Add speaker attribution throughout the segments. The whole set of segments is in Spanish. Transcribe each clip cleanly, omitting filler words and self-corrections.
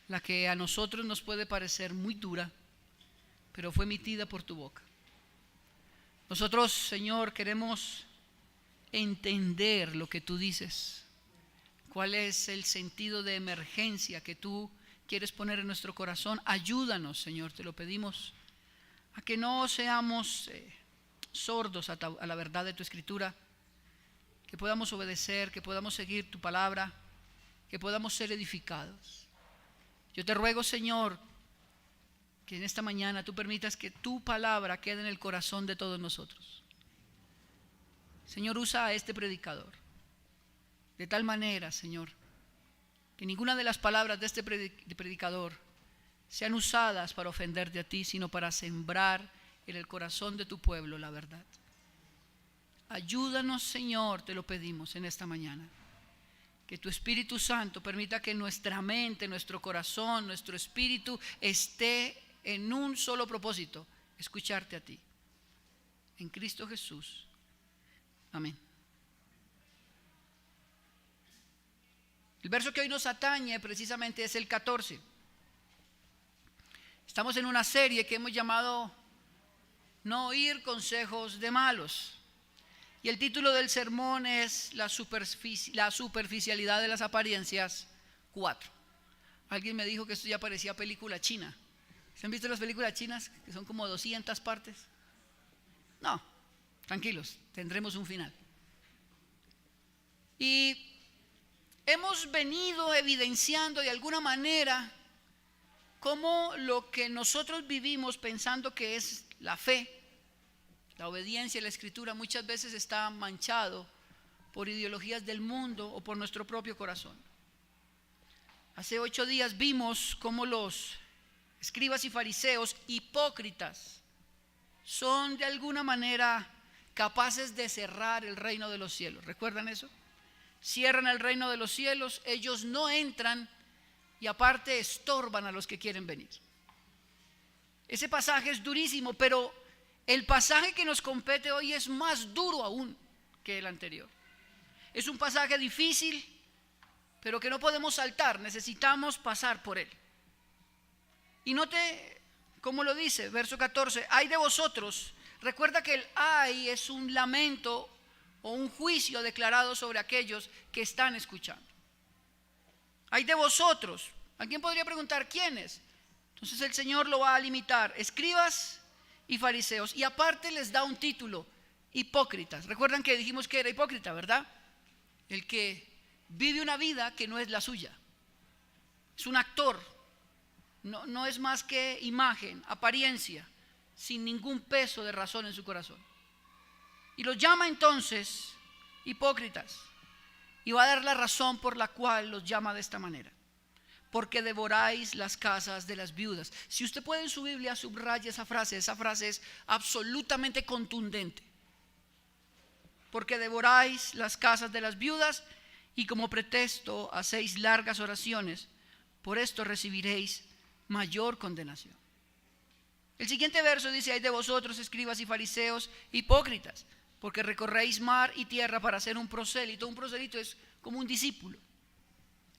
Speaker 1: la que a nosotros nos puede parecer muy dura, pero fue emitida por tu boca. Nosotros, Señor, queremos entender lo que tú dices, cuál es el sentido de emergencia que tú quieres poner en nuestro corazón. Ayúdanos, Señor, te lo pedimos, a que no seamos sordos a la verdad de tu Escritura, que podamos obedecer, que podamos seguir tu palabra, que podamos ser edificados. Yo te ruego, Señor, que en esta mañana tú permitas que tu palabra quede en el corazón de todos nosotros. Señor, usa a este predicador de tal manera, Señor, que ninguna de las palabras de este predicador sean usadas para ofenderte a ti, sino para sembrar en el corazón de tu pueblo la verdad. Ayúdanos, Señor, te lo pedimos en esta mañana. Que tu Espíritu Santo permita que nuestra mente, nuestro corazón, nuestro espíritu esté en un solo propósito: escucharte a ti. En Cristo Jesús. Amén. El verso que hoy nos atañe precisamente es el 14. Estamos en una serie que hemos llamado No oír consejos de malos. Y el título del sermón es la superficialidad de las apariencias 4. Alguien me dijo que esto ya parecía película china. ¿Se han visto las películas chinas que son como 200 partes? No, tranquilos, tendremos un final. Y hemos venido evidenciando de alguna manera cómo lo que nosotros vivimos pensando que es la fe, la obediencia a la Escritura, muchas veces está manchado por ideologías del mundo o por nuestro propio corazón. Hace 8 días vimos cómo los escribas y fariseos hipócritas son de alguna manera capaces de cerrar el reino de los cielos. ¿Recuerdan eso? Cierran el reino de los cielos, ellos no entran y aparte estorban a los que quieren venir. Ese pasaje es durísimo, pero el pasaje que nos compete hoy es más duro aún que el anterior. Es un pasaje difícil, pero que no podemos saltar, necesitamos pasar por él. Y note cómo lo dice, verso 14: ay de vosotros. Recuerda que el ay es un lamento o un juicio declarado sobre aquellos que están escuchando. Ay de vosotros. Alguien podría preguntar, ¿quiénes? Entonces el Señor lo va a limitar: escribas y fariseos, y aparte les da un título: hipócritas. Recuerdan que dijimos que era hipócrita, ¿verdad? El que vive una vida que no es la suya. Es un actor, no es más que imagen, apariencia, sin ningún peso de razón en su corazón. Y los llama entonces hipócritas, y va a dar la razón por la cual los llama de esta manera: porque devoráis las casas de las viudas. Si usted puede en su Biblia subraya esa frase es absolutamente contundente. Porque devoráis las casas de las viudas, y como pretexto hacéis largas oraciones, por esto recibiréis mayor condenación. El siguiente verso dice: ay de vosotros, escribas y fariseos hipócritas, porque recorréis mar y tierra para hacer un prosélito. Un prosélito es como un discípulo.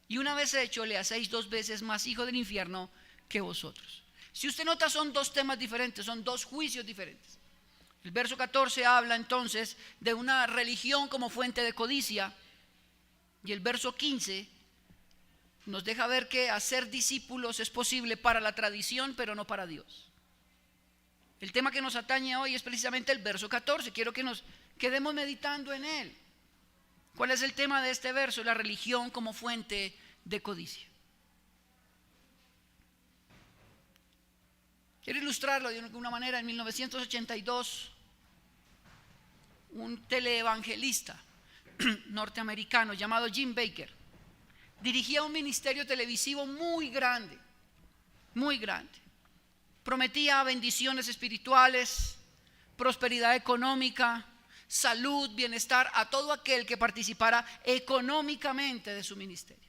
Speaker 1: Y una vez hecho, le hacéis 2 veces más hijo del infierno que vosotros. Si usted nota, son 2 temas diferentes, son 2 juicios diferentes. El verso 14 habla entonces de una religión como fuente de codicia, y el verso 15 nos deja ver que hacer discípulos es posible para la tradición, pero no para Dios. El tema que nos atañe hoy es precisamente el verso 14. Quiero que nos quedemos meditando en él. ¿Cuál es el tema de este verso? La religión como fuente de codicia. Quiero ilustrarlo de alguna manera. En 1982, un teleevangelista norteamericano llamado Jim Bakker dirigía un ministerio televisivo muy grande, muy grande. Prometía bendiciones espirituales, prosperidad económica, salud, bienestar a todo aquel que participara económicamente de su ministerio.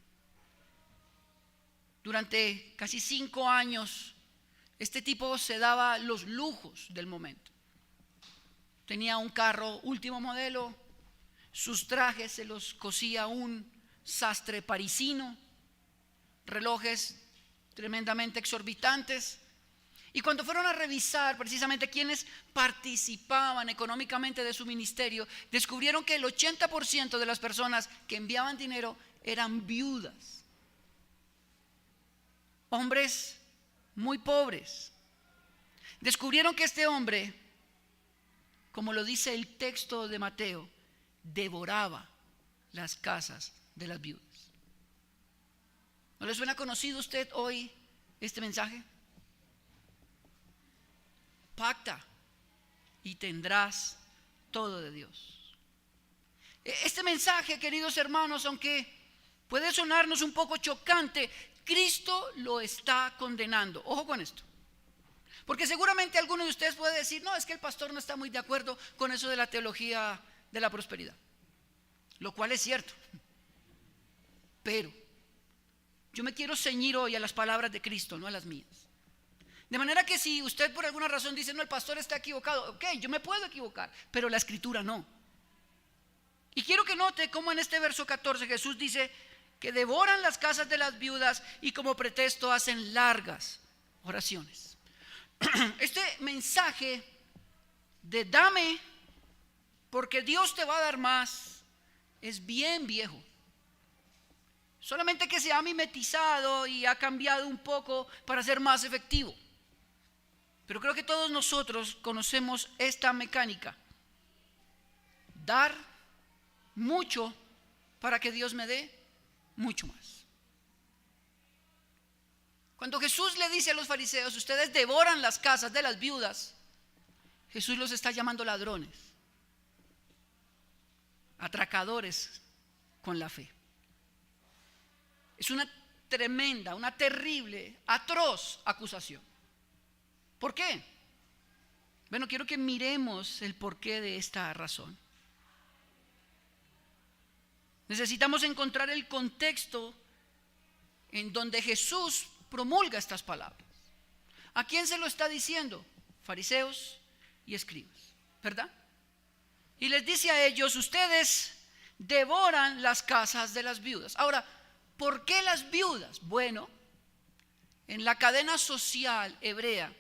Speaker 1: Durante casi 5 años, este tipo se daba los lujos del momento. Tenía un carro último modelo, sus trajes se los cosía un sastre parisino, relojes tremendamente exorbitantes. Y cuando fueron a revisar precisamente quienes participaban económicamente de su ministerio, descubrieron que el 80% de las personas que enviaban dinero eran viudas, hombres muy pobres. Descubrieron que este hombre, como lo dice el texto de Mateo, devoraba las casas de las viudas. ¿No le suena conocido a usted hoy este mensaje? Pacta y tendrás todo de Dios. Este mensaje, queridos hermanos, aunque puede sonarnos un poco chocante, Cristo lo está condenando. Ojo con esto. Porque seguramente alguno de ustedes puede decir, no, es que el pastor no está muy de acuerdo con eso de la teología de la prosperidad. Lo cual es cierto. Pero yo me quiero ceñir hoy a las palabras de Cristo, no a las mías. De manera que si usted por alguna razón dice, no, el pastor está equivocado, ok, yo me puedo equivocar, pero la escritura no. Y quiero que note cómo en este verso 14 Jesús dice que devoran las casas de las viudas y como pretexto hacen largas oraciones. Este mensaje de dame porque Dios te va a dar más es bien viejo. Solamente que se ha mimetizado y ha cambiado un poco para ser más efectivo. Pero creo que todos nosotros conocemos esta mecánica. Dar mucho para que Dios me dé mucho más. Cuando Jesús le dice a los fariseos, ustedes devoran las casas de las viudas, Jesús los está llamando ladrones, atracadores con la fe. Es una tremenda, una terrible, atroz acusación. ¿Por qué? Bueno, quiero que miremos el porqué de esta razón. Necesitamos encontrar el contexto en donde Jesús promulga estas palabras. ¿A quién se lo está diciendo? Fariseos y escribas, ¿verdad? Y les dice a ellos, ustedes devoran las casas de las viudas. Ahora, ¿por qué las viudas? Bueno, en la cadena social hebrea,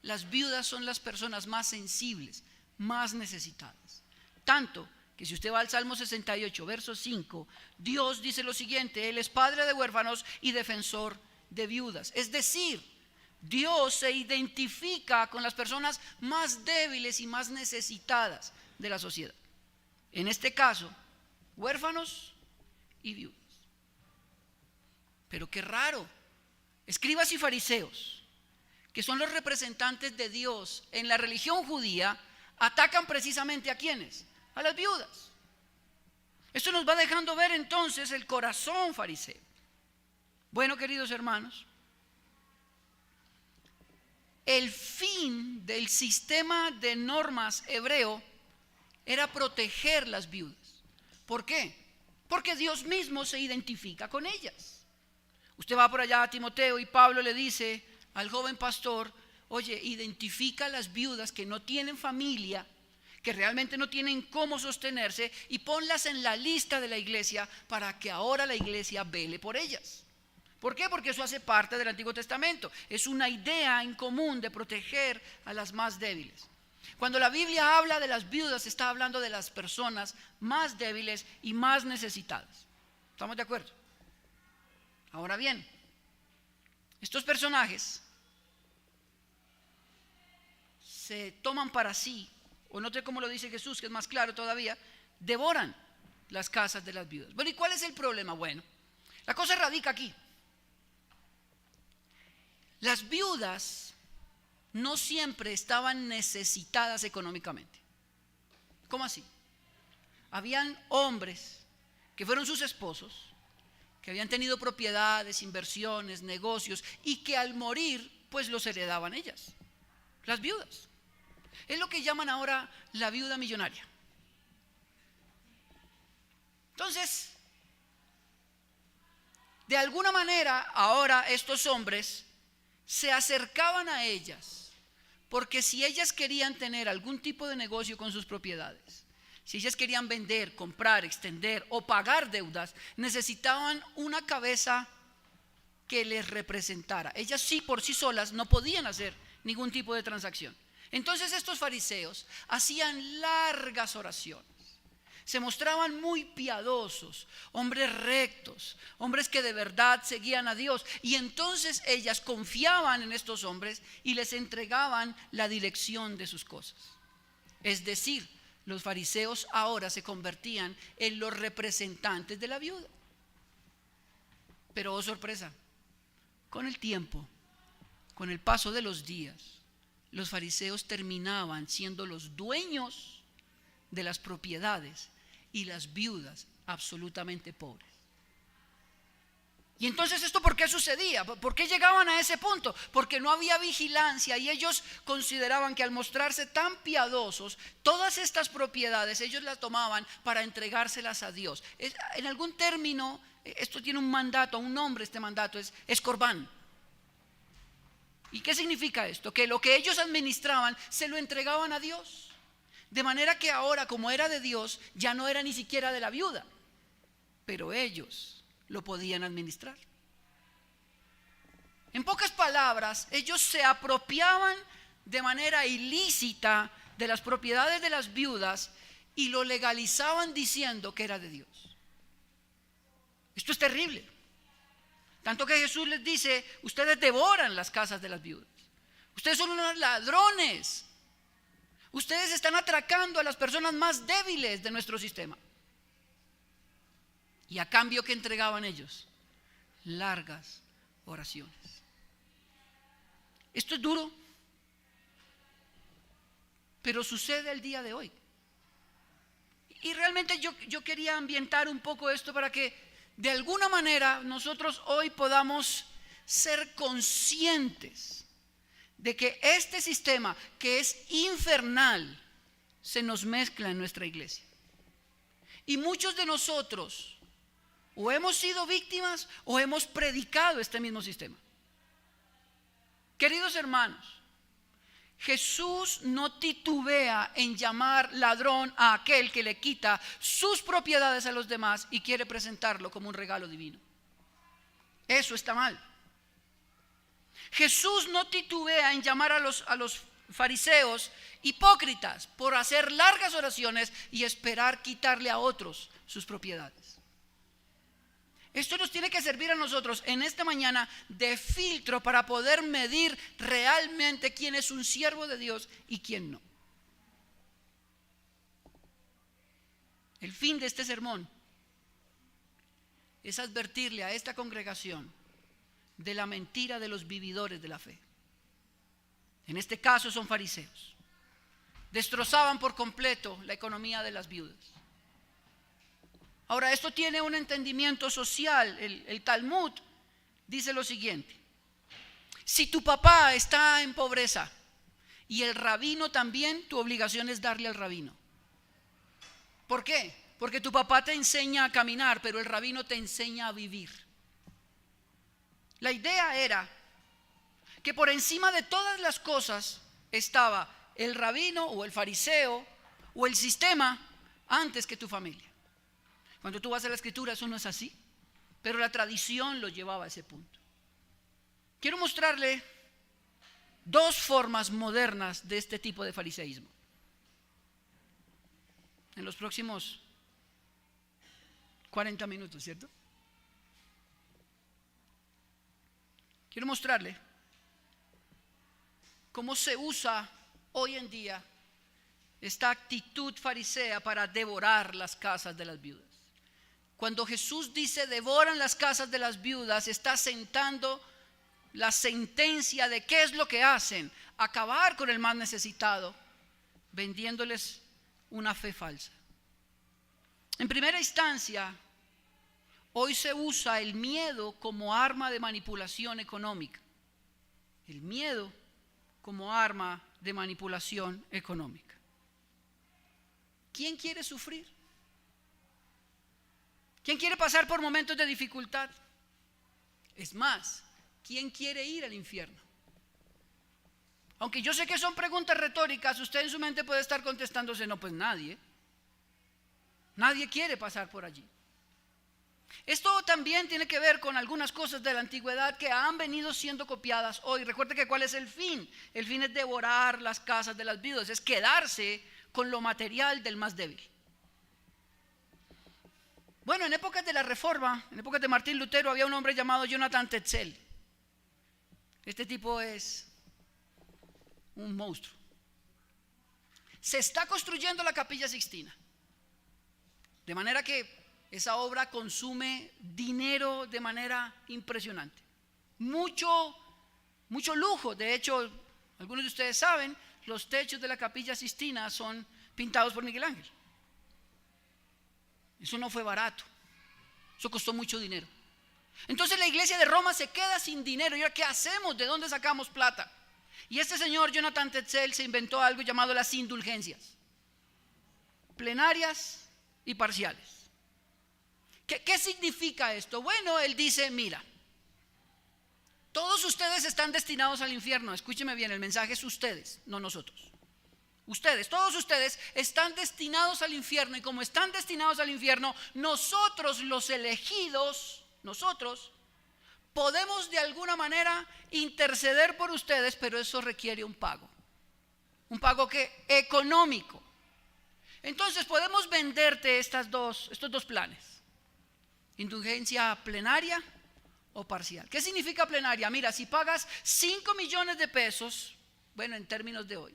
Speaker 1: las viudas son las personas más sensibles, más necesitadas. Tanto que si usted va al Salmo 68, verso 5, Dios dice lo siguiente: Él es padre de huérfanos y defensor de viudas. Es decir, Dios se identifica con las personas más débiles y más necesitadas de la sociedad. En este caso, huérfanos y viudas. Pero qué raro, escribas y fariseos, que son los representantes de Dios en la religión judía, atacan precisamente ¿a quiénes? A las viudas. Esto nos va dejando ver entonces el corazón fariseo. Bueno, queridos hermanos, el fin del sistema de normas hebreo era proteger las viudas. ¿Por qué? Porque Dios mismo se identifica con ellas. Usted va por allá a Timoteo y Pablo le dice al joven pastor, oye, identifica a las viudas que no tienen familia, que realmente no tienen cómo sostenerse, y ponlas en la lista de la iglesia para que ahora la iglesia vele por ellas. ¿Por qué? Porque eso hace parte del Antiguo Testamento. Es una idea en común de proteger a las más débiles. Cuando la Biblia habla de las viudas, está hablando de las personas más débiles y más necesitadas. ¿Estamos de acuerdo? Ahora bien, estos personajes se toman para sí, o note cómo lo dice Jesús, que es más claro todavía, devoran las casas de las viudas. Bueno, ¿y cuál es el problema? Bueno, la cosa radica aquí. Las viudas no siempre estaban necesitadas económicamente. ¿Cómo así? Habían hombres que fueron sus esposos, que habían tenido propiedades, inversiones, negocios, y que al morir pues los heredaban ellas, las viudas. Es lo que llaman ahora la viuda millonaria. Entonces, de alguna manera ahora estos hombres se acercaban a ellas, porque si ellas querían tener algún tipo de negocio con sus propiedades, si ellas querían vender, comprar, extender o pagar deudas, necesitaban una cabeza que les representara. Ellas sí por sí solas no podían hacer ningún tipo de transacción. Entonces estos fariseos hacían largas oraciones. Se mostraban muy piadosos, hombres rectos, hombres que de verdad seguían a Dios. Y entonces ellas confiaban en estos hombres y les entregaban la dirección de sus cosas. Es decir, los fariseos ahora se convertían en los representantes de la viuda. Pero oh sorpresa, con el tiempo, con el paso de los días, los fariseos terminaban siendo los dueños de las propiedades y las viudas absolutamente pobres. Y entonces, ¿esto por qué sucedía? ¿Por qué llegaban a ese punto? Porque no había vigilancia y ellos consideraban que al mostrarse tan piadosos, todas estas propiedades ellos las tomaban para entregárselas a Dios. En algún término, esto tiene un mandato, un nombre, este mandato es corbán. ¿Y qué significa esto? Que lo que ellos administraban se lo entregaban a Dios. De manera que ahora, como era de Dios, ya no era ni siquiera de la viuda, pero ellos lo podían administrar. En pocas palabras, ellos se apropiaban de manera ilícita de las propiedades de las viudas y lo legalizaban diciendo que era de Dios. Esto es terrible. Tanto que Jesús les dice: ustedes devoran las casas de las viudas. Ustedes son unos ladrones. Ustedes están atracando a las personas más débiles de nuestro sistema. Y a cambio, ¿qué entregaban ellos? Largas oraciones. Esto es duro, pero sucede el día de hoy. Y realmente yo quería ambientar un poco esto para que de alguna manera nosotros hoy podamos ser conscientes de que este sistema, que es infernal, se nos mezcla en nuestra iglesia. Y muchos de nosotros o hemos sido víctimas o hemos predicado este mismo sistema. Queridos hermanos, Jesús no titubea en llamar ladrón a aquel que le quita sus propiedades a los demás y quiere presentarlo como un regalo divino. Eso está mal. Jesús no titubea en llamar a los fariseos hipócritas por hacer largas oraciones y esperar quitarle a otros sus propiedades. Esto nos tiene que servir a nosotros en esta mañana de filtro para poder medir realmente quién es un siervo de Dios y quién no. El fin de este sermón es advertirle a esta congregación de la mentira de los vividores de la fe. En este caso son fariseos. Destrozaban por completo la economía de las viudas. Ahora, esto tiene un entendimiento social. El Talmud dice lo siguiente: si tu papá está en pobreza y el rabino también, tu obligación es darle al rabino. ¿Por qué? Porque tu papá te enseña a caminar, pero el rabino te enseña a vivir. La idea era que por encima de todas las cosas estaba el rabino o el fariseo o el sistema antes que tu familia. Cuando tú vas a la escritura, eso no es así, pero la tradición lo llevaba a ese punto. Quiero mostrarle dos formas modernas de este tipo de fariseísmo en los próximos 40 minutos, ¿cierto? Quiero mostrarle cómo se usa hoy en día esta actitud farisea para devorar las casas de las viudas. Cuando Jesús dice devoran las casas de las viudas, está sentando la sentencia de qué es lo que hacen: acabar con el más necesitado, vendiéndoles una fe falsa. En primera instancia, hoy se usa el miedo como arma de manipulación económica. El miedo como arma de manipulación económica. ¿Quién quiere sufrir? ¿Quién quiere pasar por momentos de dificultad? Es más, ¿quién quiere ir al infierno? Aunque yo sé que son preguntas retóricas, usted en su mente puede estar contestándose: no, pues nadie. Nadie quiere pasar por allí. Esto también tiene que ver con algunas cosas de la antigüedad que han venido siendo copiadas hoy. Recuerde que ¿cuál es el fin? El fin es devorar las casas de las viudas, es quedarse con lo material del más débil. Bueno, en épocas de la Reforma, en épocas de Martín Lutero, había un hombre llamado Jonathan Tetzel. Este tipo es un monstruo. Se está construyendo la Capilla Sixtina, de manera que esa obra consume dinero de manera impresionante. Mucho lujo. De hecho, algunos de ustedes saben, los techos de la Capilla Sixtina son pintados por Miguel Ángel. Eso no fue barato. Eso costó mucho dinero. Entonces la iglesia de Roma se queda sin dinero. ¿Y ahora qué hacemos? ¿De dónde sacamos plata? Y este señor Jonathan Tetzel se inventó algo llamado las indulgencias, plenarias y parciales. ¿Qué significa esto? Bueno, él dice, mira, todos ustedes están destinados al infierno. Escúcheme bien, el mensaje es ustedes, no nosotros. Ustedes, todos ustedes están destinados al infierno, y como están destinados al infierno, nosotros los elegidos, nosotros podemos de alguna manera interceder por ustedes, pero eso requiere un pago que económico. Entonces podemos venderte estos dos planes: indulgencia plenaria o parcial. ¿Qué significa plenaria? Mira, si pagas 5 millones de pesos, bueno, en términos de hoy,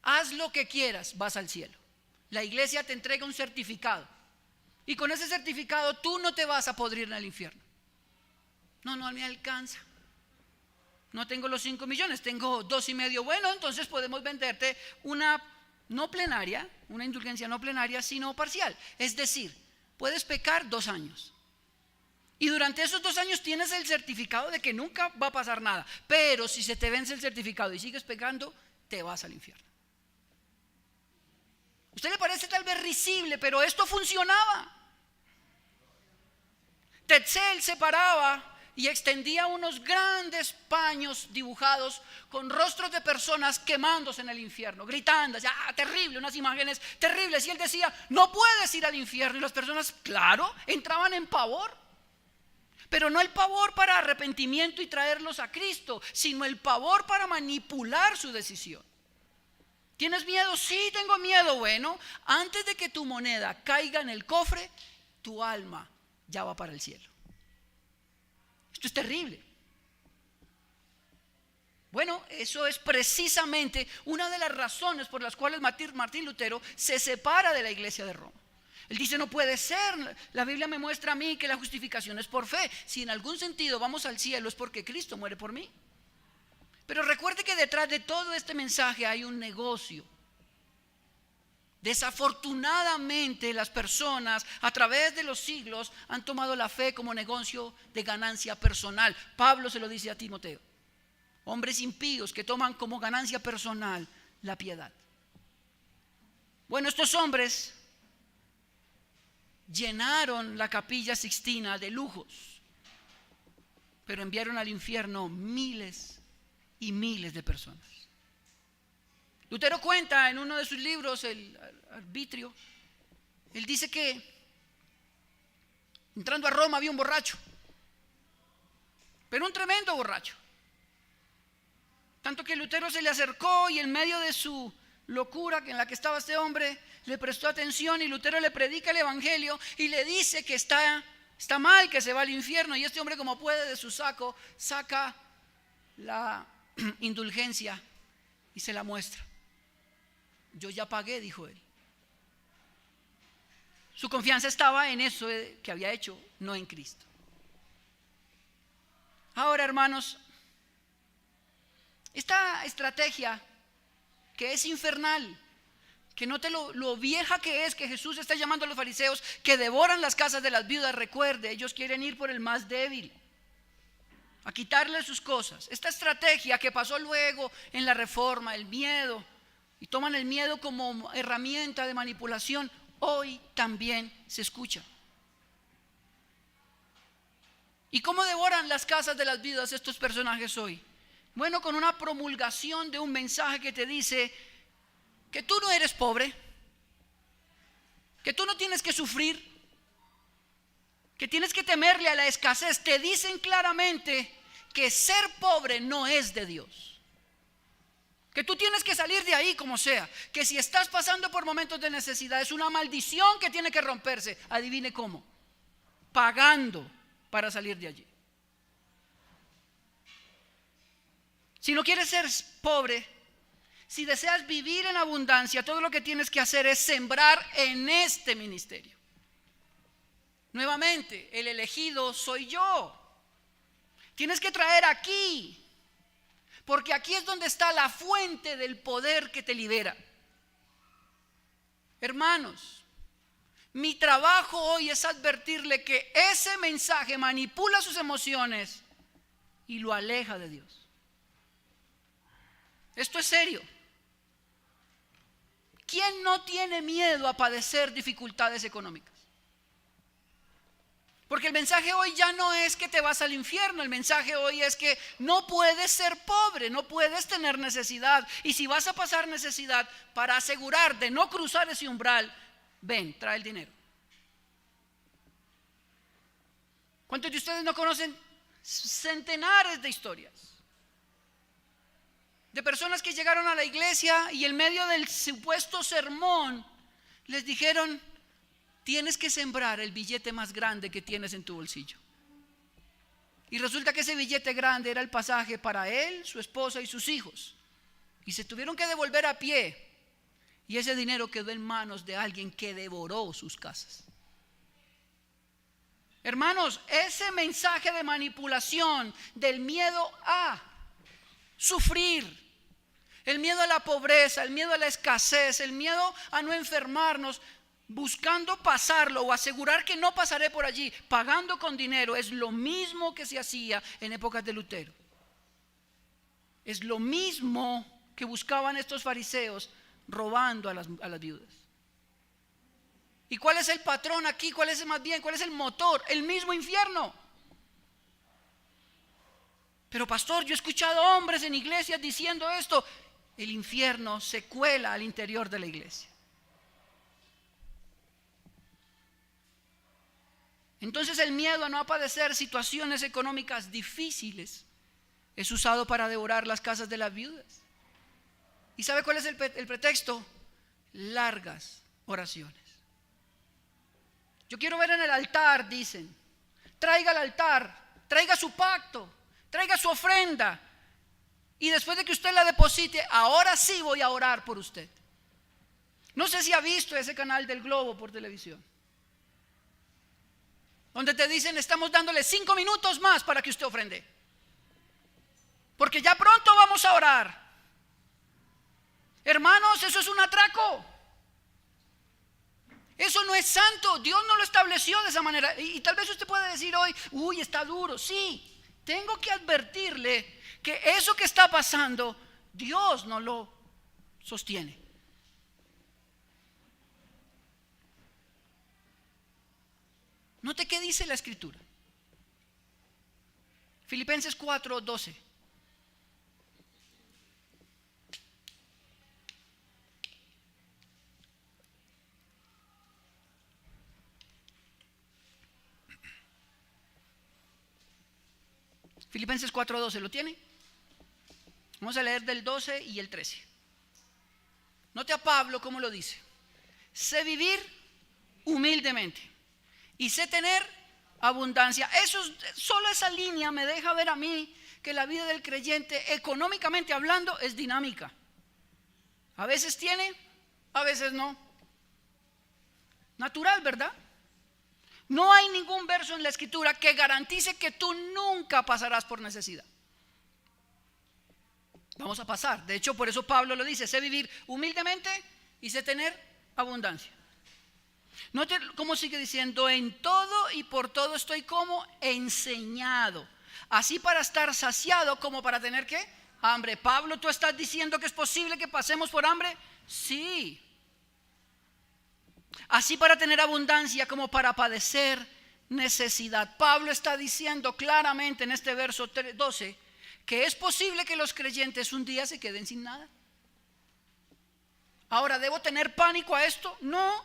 Speaker 1: haz lo que quieras, vas al cielo. La iglesia te entrega un certificado, y con ese certificado tú no te vas a podrir en el infierno. No me alcanza. No tengo los 5 millones, tengo 2,5. Bueno, entonces podemos venderte una no plenaria, una indulgencia no plenaria, sino parcial. Es decir, puedes pecar 2 años. Y durante esos 2 años tienes el certificado de que nunca va a pasar nada. Pero si se te vence el certificado y sigues pecando, te vas al infierno. ¿A usted le parece tal vez risible? Pero esto funcionaba. Tetzel se paraba y extendía unos grandes paños dibujados con rostros de personas quemándose en el infierno, gritando, terrible, unas imágenes terribles. Y él decía, no puedes ir al infierno. Y las personas, claro, entraban en pavor. Pero no el pavor para arrepentimiento y traerlos a Cristo, sino el pavor para manipular su decisión. ¿Tienes miedo? Sí, tengo miedo. Bueno, antes de que tu moneda caiga en el cofre, tu alma ya va para el cielo. Esto es terrible. Bueno, eso es precisamente una de las razones por las cuales Martín Lutero se separa de la iglesia de Roma. Él dice, no puede ser, la Biblia me muestra a mí que la justificación es por fe. Si en algún sentido vamos al cielo es porque Cristo muere por mí. Pero recuerde que detrás de todo este mensaje hay un negocio. Desafortunadamente las personas a través de los siglos han tomado la fe como negocio de ganancia personal. Pablo se lo dice a Timoteo. Hombres impíos que toman como ganancia personal la piedad. Bueno, estos hombres llenaron la Capilla Sixtina de lujos, pero enviaron al infierno miles y miles de personas. Lutero cuenta en uno de sus libros, el Arbitrio, él dice que entrando a Roma había un borracho, pero un tremendo borracho. Tanto que Lutero se le acercó y en medio de su locura en la que estaba este hombre, le prestó atención, y Lutero le predica el evangelio y le dice que está mal, que se va al infierno. Y este hombre, como puede, de su saco saca la indulgencia y se la muestra. Yo ya pagué, dijo él. Su confianza estaba en eso que había hecho, no en Cristo. Ahora, hermanos, esta estrategia que es infernal, que note lo vieja que es, que Jesús está llamando a los fariseos que devoran las casas de las viudas. Recuerde, ellos quieren ir por el más débil, a quitarle sus cosas. Esta estrategia que pasó luego en la Reforma, el miedo, y toman el miedo como herramienta de manipulación, hoy también se escucha. ¿Y cómo devoran las casas de las viudas estos personajes hoy? Bueno, con una promulgación de un mensaje que te dice que tú no eres pobre, que tú no tienes que sufrir, que tienes que temerle a la escasez, te dicen claramente que ser pobre no es de Dios. Que tú tienes que salir de ahí como sea. Que si estás pasando por momentos de necesidad, es una maldición que tiene que romperse. Adivine cómo. Pagando para salir de allí. Si no quieres ser pobre, si deseas vivir en abundancia, todo lo que tienes que hacer es sembrar en este ministerio. Nuevamente, el elegido soy yo. Tienes que traer aquí, porque aquí es donde está la fuente del poder que te libera. Hermanos, mi trabajo hoy es advertirle que ese mensaje manipula sus emociones y lo aleja de Dios. Esto es serio. ¿Quién no tiene miedo a padecer dificultades económicas? Porque el mensaje hoy ya no es que te vas al infierno. El mensaje hoy es que no puedes ser pobre, no puedes tener necesidad. Y si vas a pasar necesidad, para asegurar de no cruzar ese umbral, ven, trae el dinero. ¿Cuántos de ustedes no conocen centenares de historias de personas que llegaron a la iglesia y en medio del supuesto sermón les dijeron: tienes que sembrar el billete más grande que tienes en tu bolsillo? Y resulta que ese billete grande era el pasaje para él, su esposa y sus hijos. Y se tuvieron que devolver a pie. Y ese dinero quedó en manos de alguien que devoró sus casas. Hermanos, ese mensaje de manipulación, del miedo a sufrir, el miedo a la pobreza, el miedo a la escasez, el miedo a no enfermarnos, buscando pasarlo o asegurar que no pasaré por allí, pagando con dinero, es lo mismo que se hacía en épocas de Lutero. Es lo mismo que buscaban estos fariseos robando a las viudas. ¿Y cuál es el patrón aquí? ¿Cuál es el motor? El mismo infierno. Pero pastor, yo he escuchado hombres en iglesias diciendo esto. El infierno se cuela al interior de la iglesia. Entonces el miedo a no padecer situaciones económicas difíciles es usado para devorar las casas de las viudas. ¿Y sabe cuál es el pretexto? Largas oraciones. Yo quiero ver en el altar, dicen. Traiga al altar, traiga su pacto, traiga su ofrenda. Y después de que usted la deposite, ahora sí voy a orar por usted. No sé si ha visto ese canal del Globo por televisión, donde te dicen: estamos dándole 5 minutos más para que usted ofrende, porque ya pronto vamos a orar. Hermanos, eso es un atraco. Eso no es santo. Dios no lo estableció de esa manera. Y tal vez usted puede decir hoy: uy, está duro. Sí, tengo que advertirle que eso que está pasando, Dios no lo sostiene. Note qué dice la escritura. Filipenses 4:12. Filipenses 4:12, ¿lo tiene? Vamos a leer del 12 y el 13. Note a Pablo cómo lo dice. Sé vivir humildemente y sé tener abundancia. Solo esa línea me deja ver a mí que la vida del creyente, económicamente hablando, es dinámica. A veces tiene, a veces no. Natural, ¿verdad? No hay ningún verso en la escritura que garantice que tú nunca pasarás por necesidad. Vamos a pasar. De hecho, por eso Pablo lo dice: sé vivir humildemente y sé tener abundancia. Note cómo sigue diciendo: en todo y por todo estoy como enseñado, así para estar saciado como para tener ¿qué? Hambre. Pablo, ¿tú estás diciendo que es posible que pasemos por hambre? Sí. Así para tener abundancia como para padecer necesidad. Pablo está diciendo claramente en este verso 12 que es posible que los creyentes un día se queden sin nada. Ahora, ¿debo tener pánico a esto? No.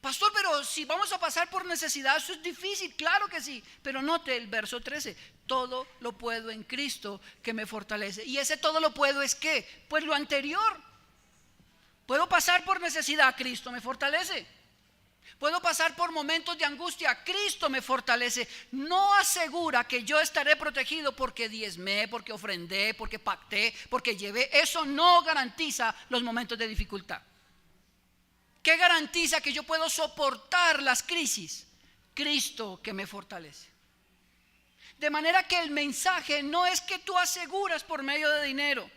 Speaker 1: Pastor, pero si vamos a pasar por necesidad, eso es difícil. Claro que sí, pero note el verso 13: todo lo puedo en Cristo que me fortalece. Y ese todo lo puedo es ¿qué? Pues lo anterior. Puedo pasar por necesidad, Cristo me fortalece. Puedo pasar por momentos de angustia, Cristo me fortalece. No asegura que yo estaré protegido porque diezmé, porque ofrendé, porque pacté, porque llevé. Eso no garantiza los momentos de dificultad. ¿Qué garantiza que yo puedo soportar las crisis? Cristo que me fortalece. De manera que el mensaje no es que tú aseguras por medio de dinero.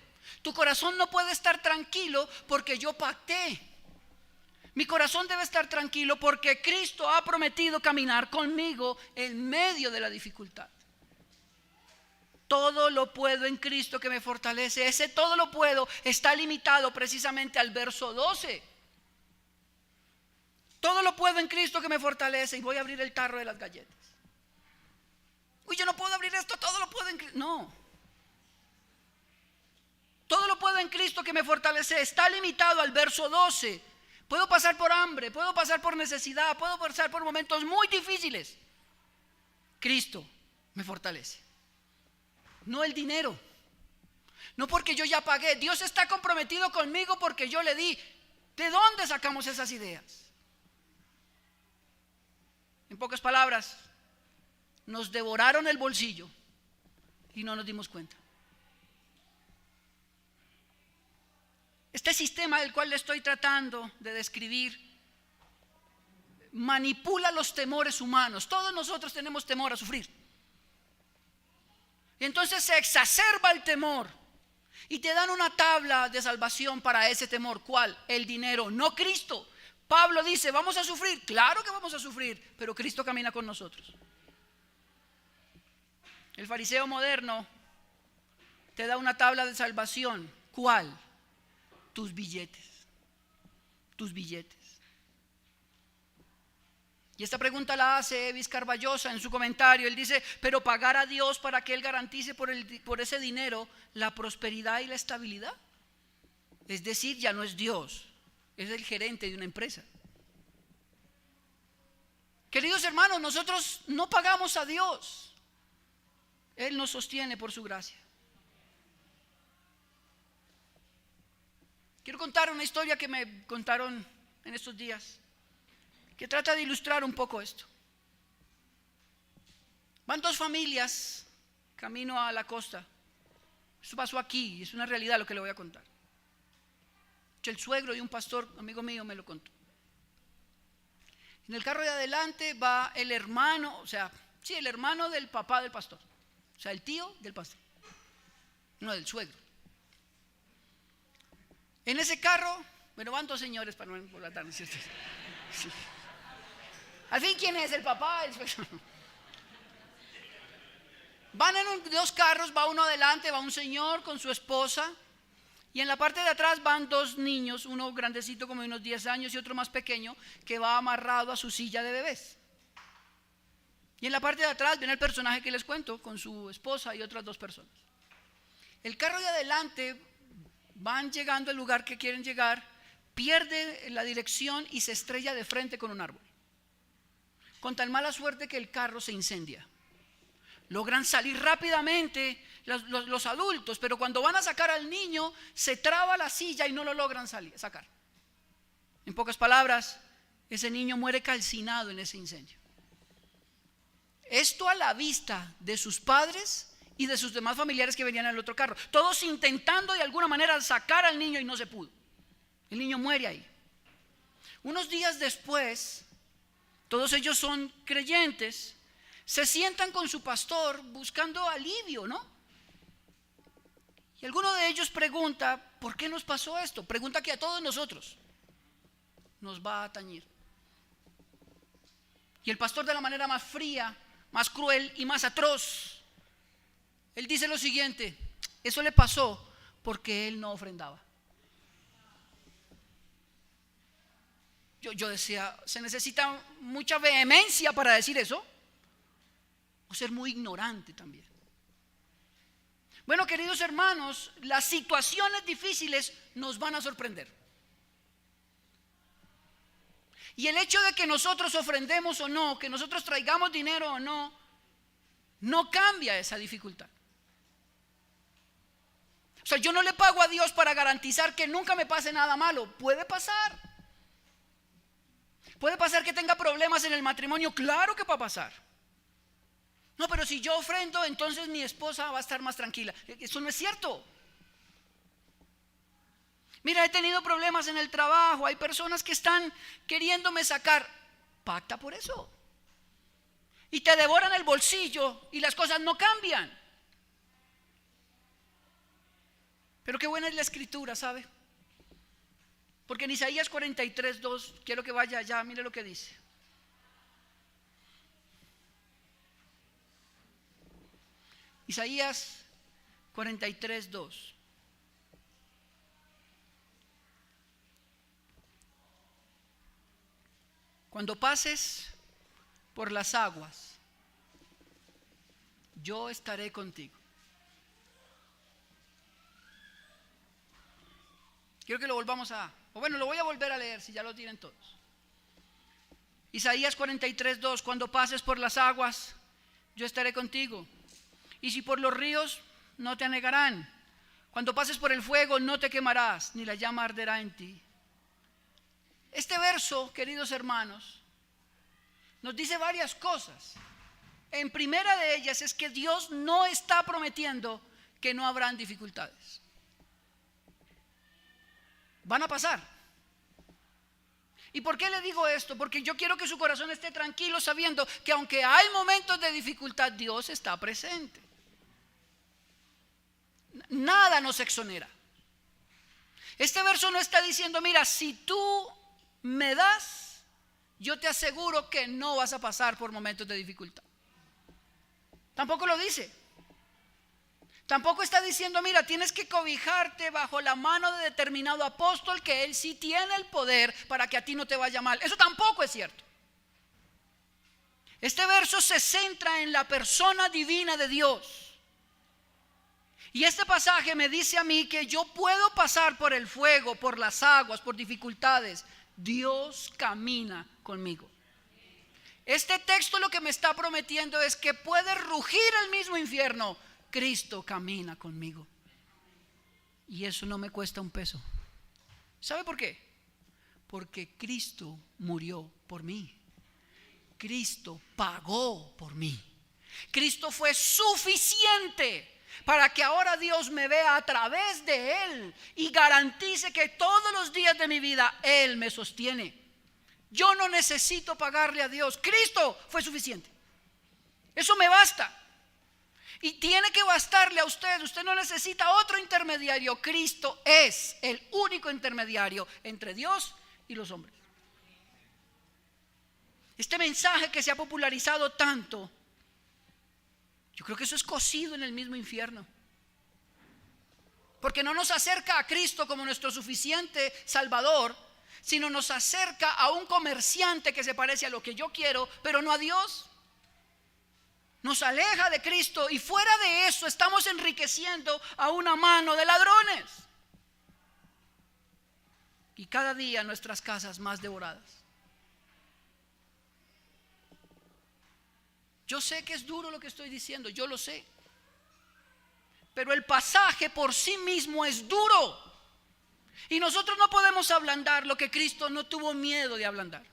Speaker 1: Tu corazón no puede estar tranquilo porque yo pacté. Mi corazón debe estar tranquilo porque Cristo ha prometido caminar conmigo en medio de la dificultad. Todo lo puedo en Cristo que me fortalece. Ese todo lo puedo está limitado precisamente al verso 12. Todo lo puedo en Cristo que me fortalece. Y voy a abrir el tarro de las galletas. Uy, yo no puedo abrir esto. Todo lo puedo en Cristo. No. Todo lo puedo en Cristo que me fortalece. Está limitado al verso 12. Puedo pasar por hambre, puedo pasar por necesidad, puedo pasar por momentos muy difíciles. Cristo me fortalece. No el dinero. No porque yo ya pagué. Dios está comprometido conmigo porque yo le di. ¿De dónde sacamos esas ideas? En pocas palabras, nos devoraron el bolsillo y no nos dimos cuenta. Este sistema del cual le estoy tratando de describir manipula los temores humanos. Todos nosotros tenemos temor a sufrir. Y entonces se exacerba el temor y te dan una tabla de salvación para ese temor. ¿Cuál? El dinero, no Cristo. Pablo dice, ¿vamos a sufrir? Claro que vamos a sufrir, pero Cristo camina con nosotros. El fariseo moderno te da una tabla de salvación. ¿Cuál? Tus billetes. Tus billetes. Y esta pregunta la hace Evis Carballosa en su comentario. Él dice, pero pagar a Dios para que Él garantice por ese dinero la prosperidad y la estabilidad. Es decir, ya no es Dios, es el gerente de una empresa. Queridos hermanos, nosotros no pagamos a Dios. Él nos sostiene por su gracia. Quiero contar una historia que me contaron en estos días, que trata de ilustrar un poco esto. Van dos familias camino a la costa. Esto pasó aquí, es una realidad lo que le voy a contar. El suegro de un pastor, amigo mío, me lo contó. En el carro de adelante va el hermano, el hermano del papá del pastor. O sea, el tío del pastor. No, del suegro. En ese carro, van dos señores para no embolatar, ¿cierto? Sí. Al fin, ¿quién es? ¿El papá? Van en dos carros, va uno adelante, va un señor con su esposa. Y en la parte de atrás van dos niños, uno grandecito como de unos 10 años y otro más pequeño, que va amarrado a su silla de bebés. Y en la parte de atrás viene el personaje que les cuento, con su esposa y otras dos personas. El carro de adelante, van llegando al lugar que quieren llegar, pierde la dirección y se estrella de frente con un árbol. Con tan mala suerte que el carro se incendia. Logran salir rápidamente los adultos, pero cuando van a sacar al niño, se traba la silla y no lo logran sacar. En pocas palabras, ese niño muere calcinado en ese incendio. Esto a la vista de sus padres y de sus demás familiares que venían en el otro carro, todos intentando de alguna manera sacar al niño y no se pudo. El niño muere ahí. Unos días después, todos ellos son creyentes, se sientan con su pastor buscando alivio, ¿no? Y alguno de ellos pregunta, ¿por qué nos pasó esto? Pregunta que a todos nosotros nos va a atañir. Y el pastor, de la manera más fría, más cruel y más atroz, él dice lo siguiente: eso le pasó porque él no ofrendaba. Yo decía, ¿se necesita mucha vehemencia para decir eso? O ser muy ignorante también. Bueno, queridos hermanos, las situaciones difíciles nos van a sorprender. Y el hecho de que nosotros ofrendemos o no, que nosotros traigamos dinero o no, no cambia esa dificultad. O sea, yo no le pago a Dios para garantizar que nunca me pase nada malo. Puede pasar. Puede pasar que tenga problemas en el matrimonio. Claro que va a pasar. No, pero si yo ofrendo, entonces mi esposa va a estar más tranquila. Eso no es cierto. Mira, he tenido problemas en el trabajo. Hay personas que están queriéndome sacar. Pacta por eso. Y te devoran el bolsillo y las cosas no cambian. Pero qué buena es la escritura, ¿sabe? Porque en Isaías 43:2, quiero que vaya allá, mire lo que dice. Isaías 43:2. Cuando pases por las aguas, yo estaré contigo. Quiero que lo volvamos lo voy a volver a leer si ya lo tienen todos. Isaías 43:2, cuando pases por las aguas, yo estaré contigo. Y si por los ríos, no te anegarán. Cuando pases por el fuego, no te quemarás, ni la llama arderá en ti. Este verso, queridos hermanos, nos dice varias cosas. En primera de ellas es que Dios no está prometiendo que no habrán dificultades. Van a pasar. ¿Y por qué le digo esto? Porque yo quiero que su corazón esté tranquilo sabiendo que aunque hay momentos de dificultad, Dios está presente. Nada nos exonera. Este verso no está diciendo, mira, si tú me das, yo te aseguro que no vas a pasar por momentos de dificultad. Tampoco lo dice. Tampoco está diciendo, mira, tienes que cobijarte bajo la mano de determinado apóstol que él sí tiene el poder para que a ti no te vaya mal. Eso tampoco es cierto. Este verso se centra en la persona divina de Dios. Y este pasaje me dice a mí que yo puedo pasar por el fuego, por las aguas, por dificultades. Dios camina conmigo. Este texto lo que me está prometiendo es que puede rugir el mismo infierno. Cristo camina conmigo. Y eso no me cuesta un peso. ¿Sabe por qué? Porque Cristo murió por mí. Cristo pagó por mí. Cristo fue suficiente para que ahora Dios me vea a través de Él y garantice que todos los días de mi vida Él me sostiene. Yo no necesito pagarle a Dios. Cristo fue suficiente. Eso me basta. Y tiene que bastarle a usted. Usted no necesita otro intermediario. Cristo es el único intermediario entre Dios y los hombres. Este mensaje que se ha popularizado tanto, yo creo que eso es cocido en el mismo infierno. Porque no nos acerca a Cristo como nuestro suficiente Salvador, sino nos acerca a un comerciante que se parece a lo que yo quiero, pero no a Dios. Nos aleja de Cristo y fuera de eso estamos enriqueciendo a una mano de ladrones. Y cada día nuestras casas más devoradas. Yo sé que es duro lo que estoy diciendo, yo lo sé. Pero el pasaje por sí mismo es duro. Y nosotros no podemos ablandar lo que Cristo no tuvo miedo de ablandar.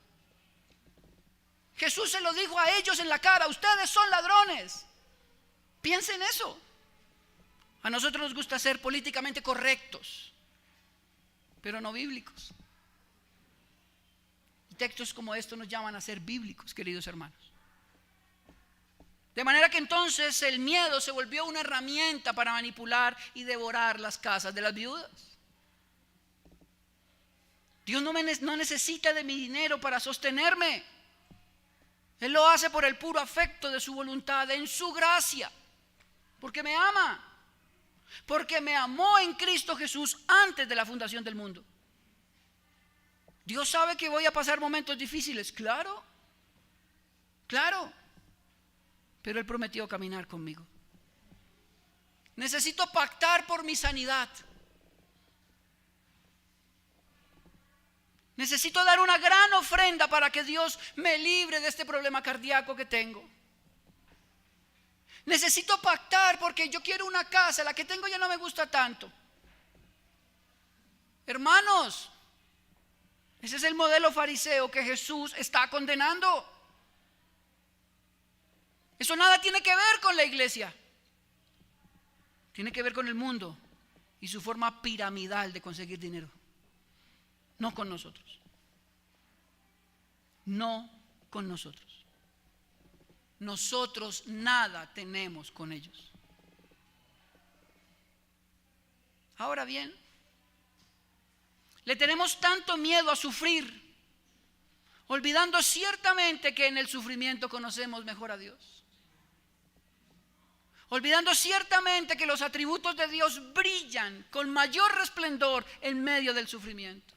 Speaker 1: Jesús se lo dijo a ellos en la cara: ustedes son ladrones. Piensen eso. A nosotros nos gusta ser políticamente correctos, pero no bíblicos. Y textos como estos nos llaman a ser bíblicos, queridos hermanos. De manera que entonces el miedo se volvió una herramienta para manipular y devorar las casas de las viudas. Dios no necesita de mi dinero para sostenerme. Él lo hace por el puro afecto de su voluntad, en su gracia, porque me ama, porque me amó en Cristo Jesús antes de la fundación del mundo. Dios sabe que voy a pasar momentos difíciles, claro, pero Él prometió caminar conmigo. Necesito pactar por mi sanidad. Necesito dar una gran ofrenda para que Dios me libre de este problema cardíaco que tengo. Necesito pactar porque yo quiero una casa, la que tengo ya no me gusta tanto. Hermanos, ese es el modelo fariseo que Jesús está condenando. Eso nada tiene que ver con la iglesia. Tiene que ver con el mundo y su forma piramidal de conseguir dinero. No con nosotros. No con nosotros. Nosotros nada tenemos con ellos. Ahora bien, le tenemos tanto miedo a sufrir, olvidando ciertamente que en el sufrimiento conocemos mejor a Dios. Olvidando ciertamente que los atributos de Dios brillan con mayor resplendor en medio del sufrimiento.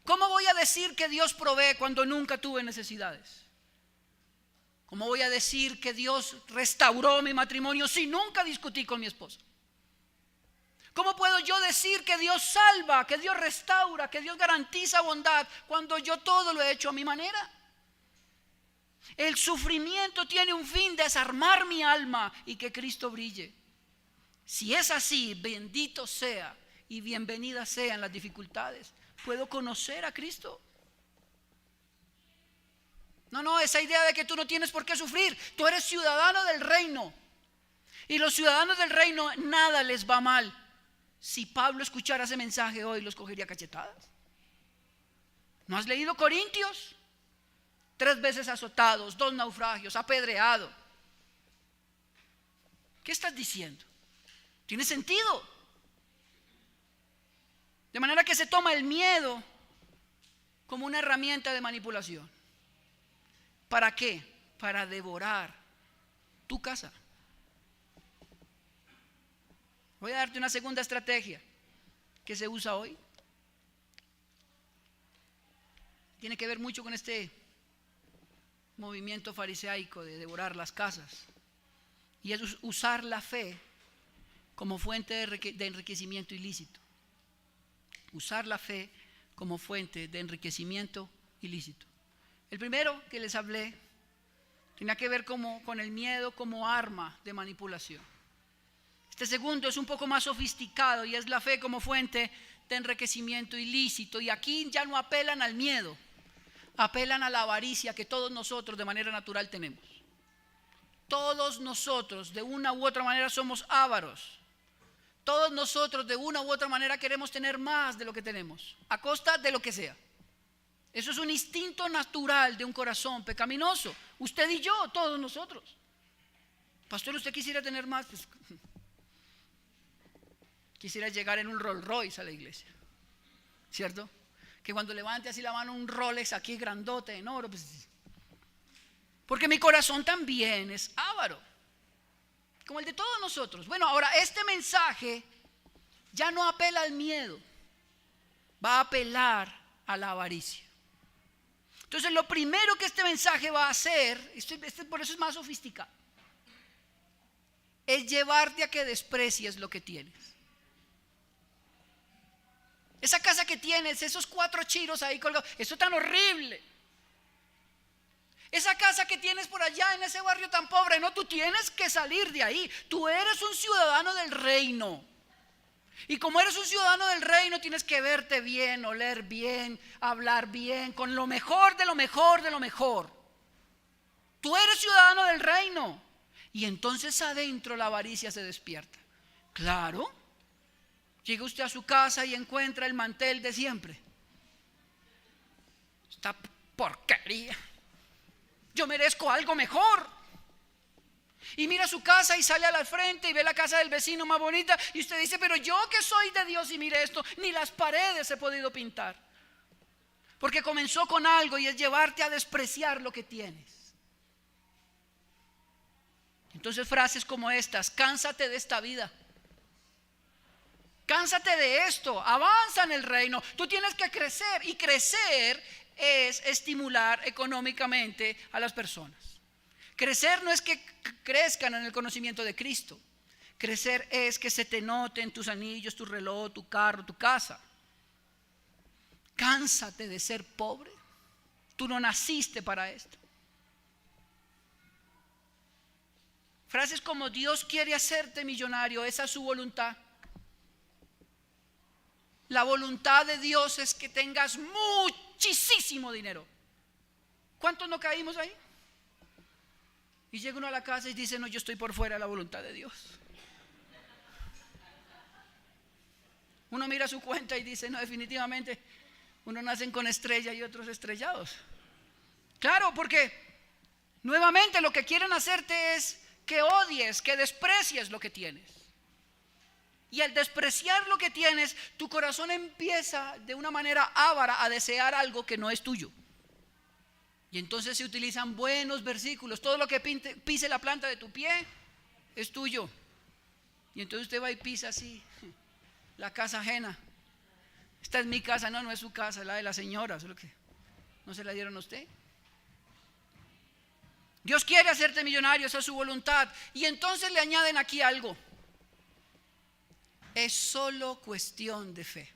Speaker 1: ¿Cómo voy a decir que Dios provee cuando nunca tuve necesidades? ¿Cómo voy a decir que Dios restauró mi matrimonio si nunca discutí con mi esposa? ¿Cómo puedo yo decir que Dios salva, que Dios restaura, que Dios garantiza bondad cuando yo todo lo he hecho a mi manera? El sufrimiento tiene un fin: desarmar mi alma y que Cristo brille. Si es así, bendito sea y bienvenidas sean las dificultades. ¿Puedo conocer a Cristo? No, esa idea de que tú no tienes por qué sufrir. Tú eres ciudadano del reino. Y los ciudadanos del reino nada les va mal. Si Pablo escuchara ese mensaje hoy, los cogería cachetadas. ¿No has leído Corintios? 3 veces azotados, 2 naufragios, apedreado. ¿Qué estás diciendo? ¿Tiene sentido? De manera que se toma el miedo como una herramienta de manipulación. ¿Para qué? Para devorar tu casa. Voy a darte una segunda estrategia que se usa hoy. Tiene que ver mucho con este movimiento fariseico de devorar las casas. Y es usar la fe como fuente de enriquecimiento ilícito. Usar la fe como fuente de enriquecimiento ilícito. El primero que les hablé tenía que ver con el miedo como arma de manipulación. Este segundo es un poco más sofisticado y es la fe como fuente de enriquecimiento ilícito. Y aquí ya no apelan al miedo, apelan a la avaricia que todos nosotros de manera natural tenemos. Todos nosotros de una u otra manera somos ávaros. Todos nosotros de una u otra manera queremos tener más de lo que tenemos, a costa de lo que sea. Eso es un instinto natural de un corazón pecaminoso. Usted y yo, todos nosotros. Pastor, ¿usted quisiera tener más? Pues, quisiera llegar en un Rolls Royce a la iglesia, ¿cierto? Que cuando levante así la mano un Rolex aquí grandote en oro, pues, porque mi corazón también es avaro, como el de todos nosotros. Bueno, ahora este mensaje ya no apela al miedo, va a apelar a la avaricia. Entonces lo primero que este mensaje va a hacer, por eso es más sofisticado, es llevarte a que desprecies lo que tienes. Esa casa que tienes, esos 4 chiros ahí colgados, eso tan horrible. Esa casa que tienes por allá en ese barrio tan pobre, no, tú tienes que salir de ahí. Tú eres un ciudadano del reino. Y como eres un ciudadano del reino, tienes que verte bien, oler bien, hablar bien, con lo mejor de lo mejor de lo mejor. Tú eres ciudadano del reino. Y entonces adentro la avaricia se despierta. Claro. Llega usted a su casa y encuentra el mantel de siempre. Esta porquería. Yo merezco algo mejor. Y mira su casa y sale a la frente y ve la casa del vecino más bonita. Y usted dice, pero yo que soy de Dios y mire esto, ni las paredes he podido pintar. Porque comenzó con algo y es llevarte a despreciar lo que tienes. Entonces frases como estas: cánsate de esta vida. Cánsate de esto, avanza en el reino. Tú tienes que crecer, y crecer es estimular económicamente a las personas. Crecer no es que crezcan en el conocimiento de Cristo. Crecer es que se te noten tus anillos, tu reloj, tu carro, tu casa. Cánsate de ser pobre. Tú no naciste para esto. Frases como Dios quiere hacerte millonario, esa es su voluntad. La voluntad de Dios es que tengas muchísimo dinero. ¿Cuántos no caímos ahí? Y llega uno a la casa y dice, no, yo estoy por fuera de la voluntad de Dios. Uno mira su cuenta y dice, no, definitivamente, unos nacen con estrella y otros estrellados. Claro, porque nuevamente lo que quieren hacerte es que odies, que desprecies lo que tienes. Y al despreciar lo que tienes, tu corazón empieza de una manera avara a desear algo que no es tuyo. Y entonces se utilizan buenos versículos. Todo lo que pise la planta de tu pie es tuyo. Y entonces usted va y pisa así la casa ajena. Esta es mi casa. No, no es su casa, es la de la señora. Solo que no se la dieron a usted. Dios quiere hacerte millonario, esa es su voluntad. Y entonces le añaden aquí algo. Es solo cuestión de fe.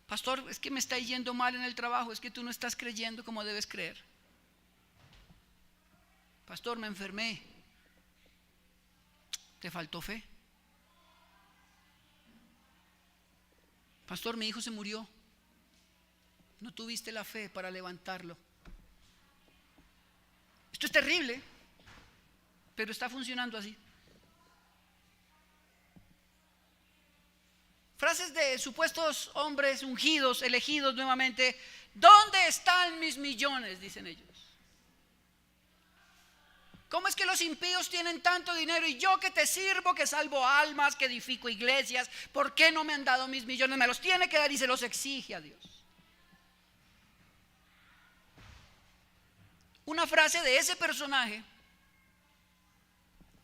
Speaker 1: Pastor, es que me está yendo mal en el trabajo, es que tú no estás creyendo como debes creer. Pastor, me enfermé. ¿Te faltó fe? Pastor, mi hijo se murió. No tuviste la fe para levantarlo. Esto es terrible, pero está funcionando así. Frases de supuestos hombres ungidos, elegidos nuevamente. ¿Dónde están mis millones?, dicen ellos. ¿Cómo es que los impíos tienen tanto dinero y yo que te sirvo, que salvo almas, que edifico iglesias, ¿por qué no me han dado mis millones? Me los tiene que dar y se los exige a Dios. Una frase de ese personaje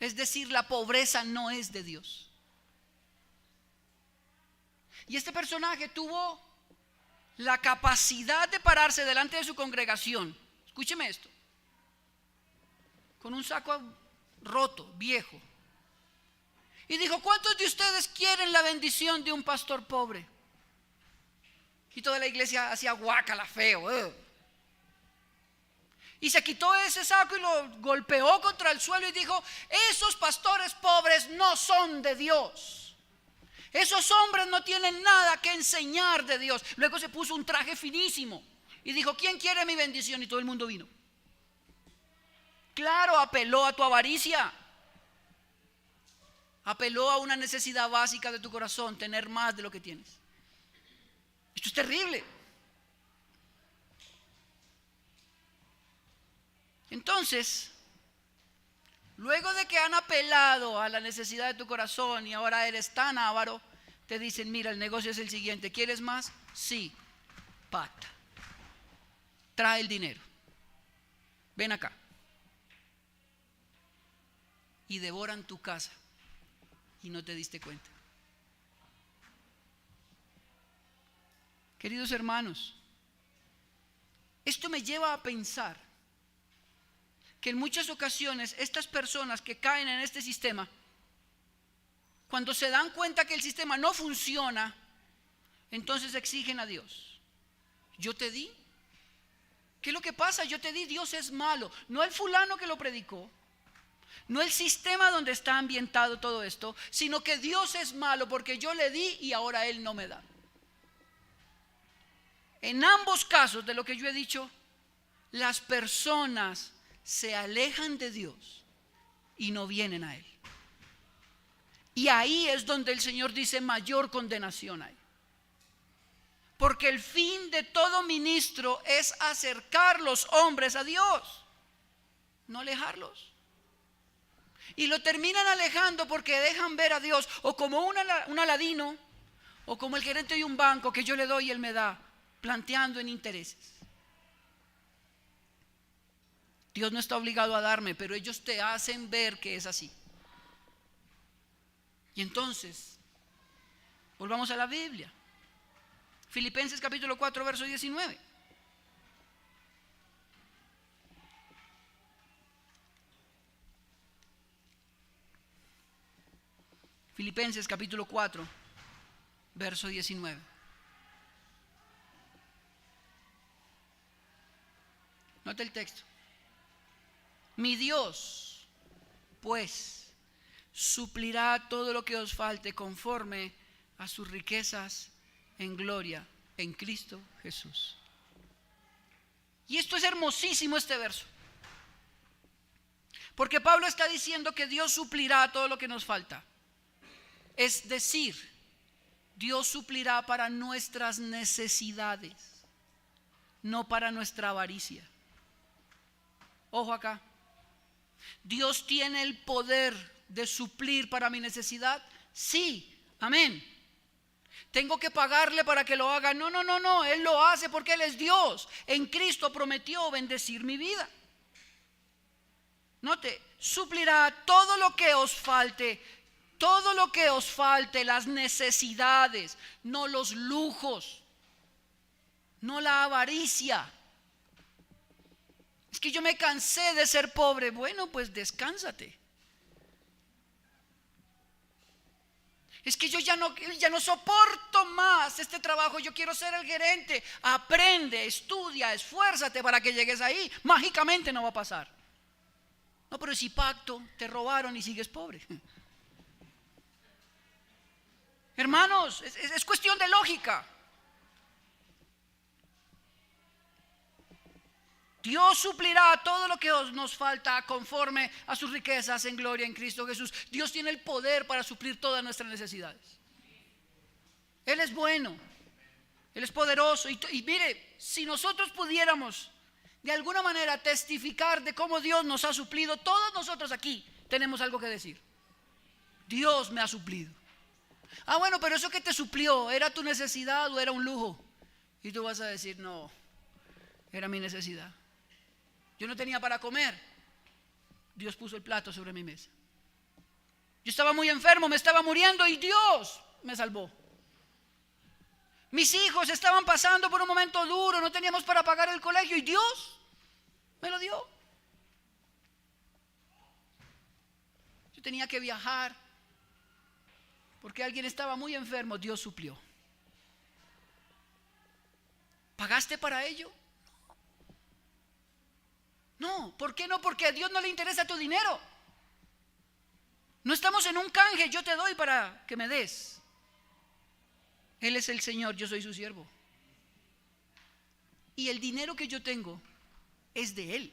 Speaker 1: es decir, la pobreza no es de Dios. Y este personaje tuvo la capacidad de pararse delante de su congregación. Escúcheme esto. Con un saco roto, viejo. Y dijo, ¿cuántos de ustedes quieren la bendición de un pastor pobre? Y toda la iglesia hacía guácala, feo. Y se quitó ese saco y lo golpeó contra el suelo y dijo, esos pastores pobres no son de Dios. Esos hombres no tienen nada que enseñar de Dios. Luego se puso un traje finísimo y dijo, ¿quién quiere mi bendición? Y todo el mundo vino. Claro, apeló a tu avaricia. Apeló a una necesidad básica de tu corazón, tener más de lo que tienes. Esto es terrible. Entonces, luego de que han apelado a la necesidad de tu corazón y ahora eres tan avaro, te dicen, mira, el negocio es el siguiente, ¿quieres más? Sí, pata. Trae el dinero. Ven acá. Y devoran tu casa y no te diste cuenta. Queridos hermanos, esto me lleva a pensar que en muchas ocasiones estas personas que caen en este sistema, cuando se dan cuenta que el sistema no funciona, entonces exigen a Dios. Yo te di. ¿Qué es lo que pasa? Yo te di, Dios es malo. No el fulano que lo predicó, no el sistema donde está ambientado todo esto, sino que Dios es malo porque yo le di y ahora Él no me da. En ambos casos de lo que yo he dicho, las personas se alejan de Dios y no vienen a Él. Y ahí es donde el Señor dice mayor condenación hay. Porque el fin de todo ministro es acercar los hombres a Dios, no alejarlos. Y lo terminan alejando porque dejan ver a Dios o como un aladino o como el gerente de un banco que yo le doy y él me da, planteando en intereses. Dios no está obligado a darme, pero ellos te hacen ver que es así. Y entonces, volvamos a la Biblia. Filipenses capítulo 4, verso 19. Filipenses capítulo 4, verso 19. Note el texto. Mi Dios, pues, suplirá todo lo que os falte conforme a sus riquezas en gloria en Cristo Jesús. Y esto es hermosísimo, este verso. Porque Pablo está diciendo que Dios suplirá todo lo que nos falta. Es decir, Dios suplirá para nuestras necesidades, no para nuestra avaricia. Ojo acá. ¿Dios tiene el poder de suplir para mi necesidad? Sí, amén. ¿Tengo que pagarle para que lo haga? No. Él lo hace porque Él es Dios. En Cristo prometió bendecir mi vida. Note, suplirá todo lo que os falte. Todo lo que os falte, las necesidades, no los lujos, no la avaricia. Es que yo me cansé de ser pobre. Bueno, pues descánsate. Es que yo ya no soporto más este trabajo. Yo quiero ser el gerente. Aprende, estudia, esfuérzate para que llegues ahí. Mágicamente no va a pasar. No, pero si pacto, te robaron y sigues pobre. Hermanos, es cuestión de lógica. Dios suplirá todo lo que nos falta conforme a sus riquezas en gloria en Cristo Jesús. Dios tiene el poder para suplir todas nuestras necesidades. Él es bueno, Él es poderoso. Y mire, si nosotros pudiéramos de alguna manera testificar de cómo Dios nos ha suplido, todos nosotros aquí tenemos algo que decir. Dios me ha suplido. Ah, bueno, pero eso que te suplió, ¿era tu necesidad o era un lujo? Y tú vas a decir, no, era mi necesidad. Yo no tenía para comer. Dios puso el plato sobre mi mesa. Yo estaba muy enfermo, me estaba muriendo y Dios me salvó. Mis hijos estaban pasando por un momento duro, no teníamos para pagar el colegio y Dios me lo dio. Yo tenía que viajar porque alguien estaba muy enfermo, Dios suplió. ¿Pagaste para ello? No, ¿por qué no? Porque a Dios no le interesa tu dinero. No estamos en un canje, yo te doy para que me des. Él es el Señor, yo soy su siervo. Y el dinero que yo tengo es de Él.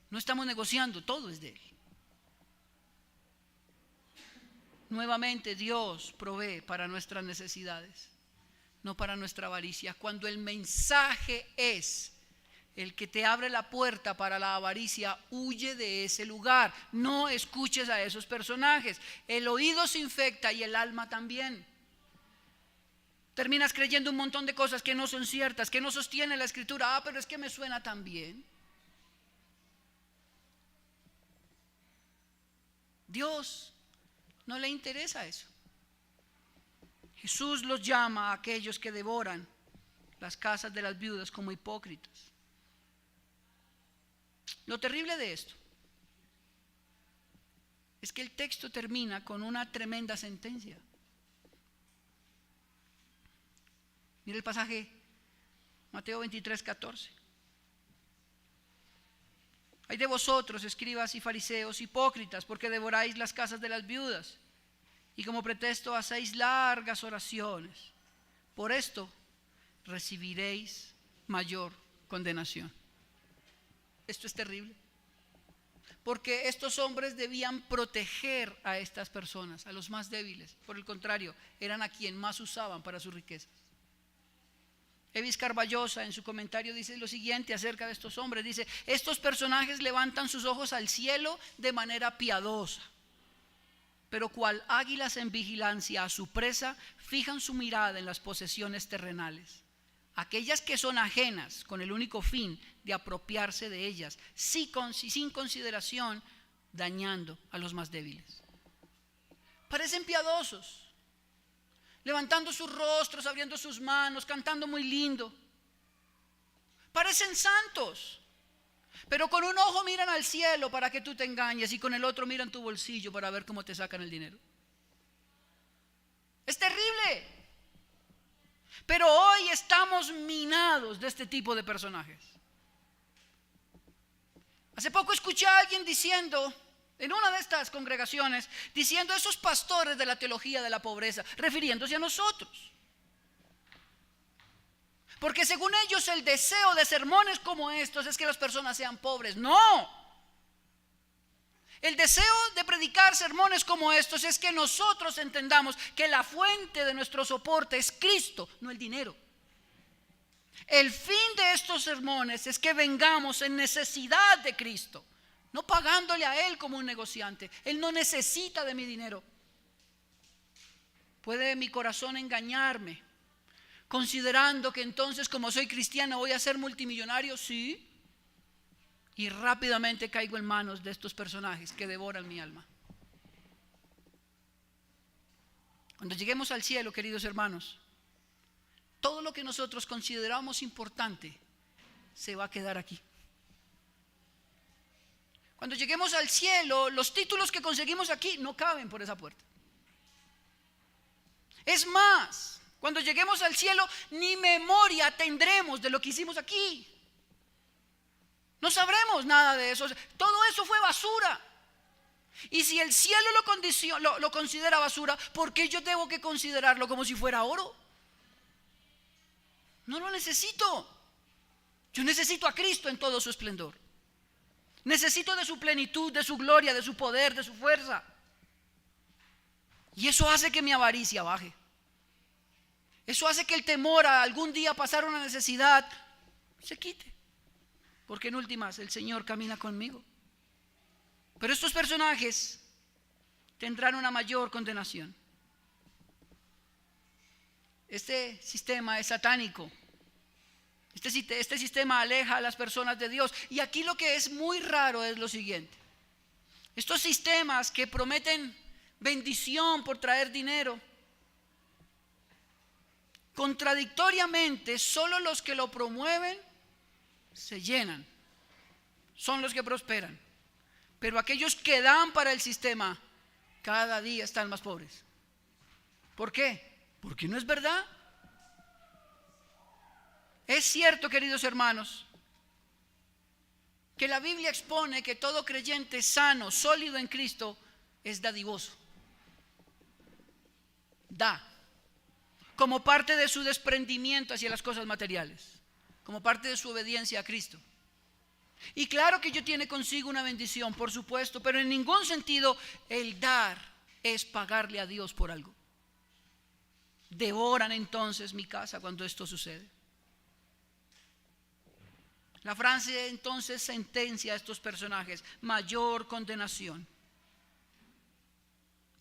Speaker 1: No estamos negociando, todo es de Él. Nuevamente Dios provee para nuestras necesidades, no para nuestra avaricia. Cuando el mensaje es el que te abre la puerta para la avaricia, huye de ese lugar. No escuches a esos personajes. El oído se infecta y el alma también. Terminas creyendo un montón de cosas que no son ciertas, que no sostiene la escritura. Ah, pero es que me suena tan bien. Dios no le interesa eso. Jesús los llama a aquellos que devoran las casas de las viudas como hipócritas. Lo terrible de esto es que el texto termina con una tremenda sentencia. Mira el pasaje, Mateo 23:14. Hay de vosotros, escribas y fariseos, hipócritas, porque devoráis las casas de las viudas y como pretexto hacéis largas oraciones. Por esto recibiréis mayor condenación. Esto es terrible, porque estos hombres debían proteger a estas personas, a los más débiles. Por el contrario, eran a quien más usaban para sus riquezas. Evis Carballosa en su comentario dice lo siguiente acerca de estos hombres. Dice, estos personajes levantan sus ojos al cielo de manera piadosa, pero cual águilas en vigilancia a su presa, fijan su mirada en las posesiones terrenales, aquellas que son ajenas, con el único fin de apropiarse de ellas, sin consideración, dañando a los más débiles. Parecen piadosos, levantando sus rostros, abriendo sus manos, cantando muy lindo. Parecen santos, pero con un ojo miran al cielo para que tú te engañes y con el otro miran tu bolsillo para ver cómo te sacan el dinero. Es terrible. Pero hoy estamos minados de este tipo de personajes. Hace poco escuché a alguien diciendo, en una de estas congregaciones, diciendo esos pastores de la teología de la pobreza, refiriéndose a nosotros. Porque según ellos el deseo de sermones como estos es que las personas sean pobres. No. El deseo de predicar sermones como estos es que nosotros entendamos que la fuente de nuestro soporte es Cristo, no el dinero. El fin de estos sermones es que vengamos en necesidad de Cristo, no pagándole a Él como un negociante. Él no necesita de mi dinero. ¿Puede mi corazón engañarme, considerando que entonces como soy cristiano voy a ser multimillonario? Sí. Y rápidamente caigo en manos de estos personajes que devoran mi alma. Cuando lleguemos al cielo, queridos hermanos, todo lo que nosotros consideramos importante se va a quedar aquí. Cuando lleguemos al cielo, los títulos que conseguimos aquí no caben por esa puerta. Es más, cuando lleguemos al cielo, ni memoria tendremos de lo que hicimos aquí. No sabremos nada de eso. Todo eso fue basura. Y si el cielo lo considera basura, ¿por qué yo tengo que considerarlo como si fuera oro? No lo necesito. Yo necesito a Cristo en todo su esplendor. Necesito de su plenitud, de su gloria, de su poder, de su fuerza. Y eso hace que mi avaricia baje. Eso hace que el temor a algún día pasar una necesidad se quite. Porque en últimas el Señor camina conmigo. Pero estos personajes tendrán una mayor condenación. Este sistema es satánico. Este sistema aleja a las personas de Dios. Y aquí lo que es muy raro es lo siguiente. Estos sistemas que prometen bendición por traer dinero, contradictoriamente, solo los que lo promueven se llenan, son los que prosperan. Pero aquellos que dan para el sistema cada día están más pobres. ¿Por qué? Porque no es verdad. Es cierto, queridos hermanos, que la Biblia expone que todo creyente sano, sólido en Cristo, es dadivoso. Da, como parte de su desprendimiento hacia las cosas materiales, como parte de su obediencia a Cristo. Y claro que ello tiene consigo una bendición, por supuesto, pero en ningún sentido el dar es pagarle a Dios por algo. Devoran entonces mi casa cuando esto sucede. La frase entonces sentencia a estos personajes: mayor condenación.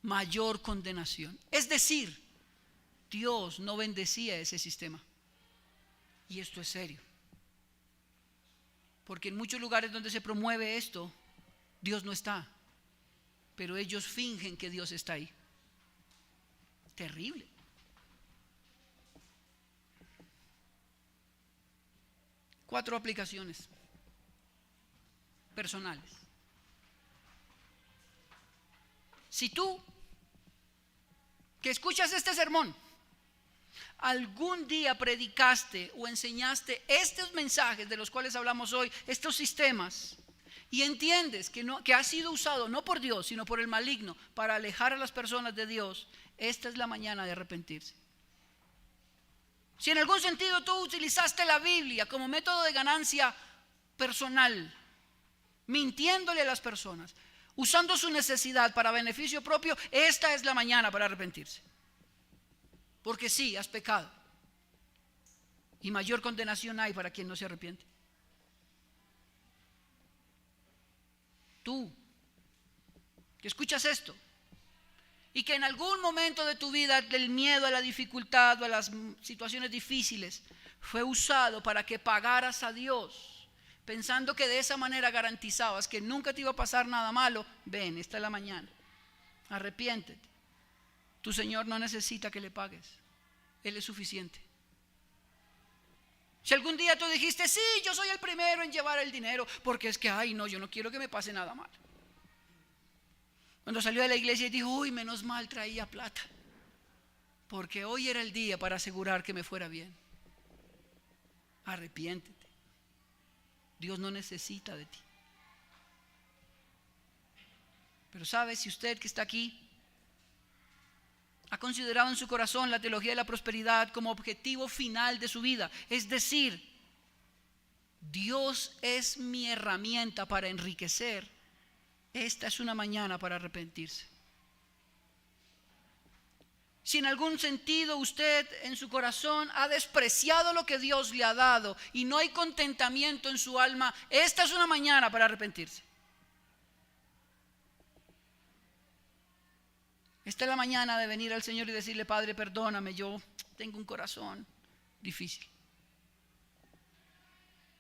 Speaker 1: Mayor condenación. Es decir, Dios no bendecía ese sistema. Y esto es serio. Porque en muchos lugares donde se promueve esto, Dios no está. Pero ellos fingen que Dios está ahí. Terrible. 4 aplicaciones personales. Si tú, que escuchas este sermón, algún día predicaste o enseñaste estos mensajes de los cuales hablamos hoy, estos sistemas, y entiendes que ha sido usado no por Dios, sino por el maligno para alejar a las personas de Dios, esta es la mañana de arrepentirse. Si en algún sentido tú utilizaste la Biblia como método de ganancia personal, mintiéndole a las personas, usando su necesidad para beneficio propio, esta es la mañana para arrepentirse. Porque sí, has pecado. Y mayor condenación hay para quien no se arrepiente. Tú, que escuchas esto, y que en algún momento de tu vida el miedo a la dificultad o a las situaciones difíciles fue usado para que pagaras a Dios, pensando que de esa manera garantizabas que nunca te iba a pasar nada malo, ven, esta es la mañana, arrepiéntete. Tu Señor no necesita que le pagues, Él es suficiente. Si algún día tú dijiste, sí, yo soy el primero en llevar el dinero, porque es que, ay no, yo no quiero que me pase nada malo. Cuando salió de la iglesia y dijo, uy, menos mal traía plata, porque hoy era el día para asegurar que me fuera bien. Arrepiéntete. Dios no necesita de ti. Pero sabe, si usted que está aquí ha considerado en su corazón la teología de la prosperidad como objetivo final de su vida, es decir, Dios es mi herramienta para enriquecer, esta es una mañana para arrepentirse. Si en algún sentido usted en su corazón ha despreciado lo que Dios le ha dado y no hay contentamiento en su alma, esta es una mañana para arrepentirse. Esta es la mañana de venir al Señor y decirle: Padre, perdóname, yo tengo un corazón difícil.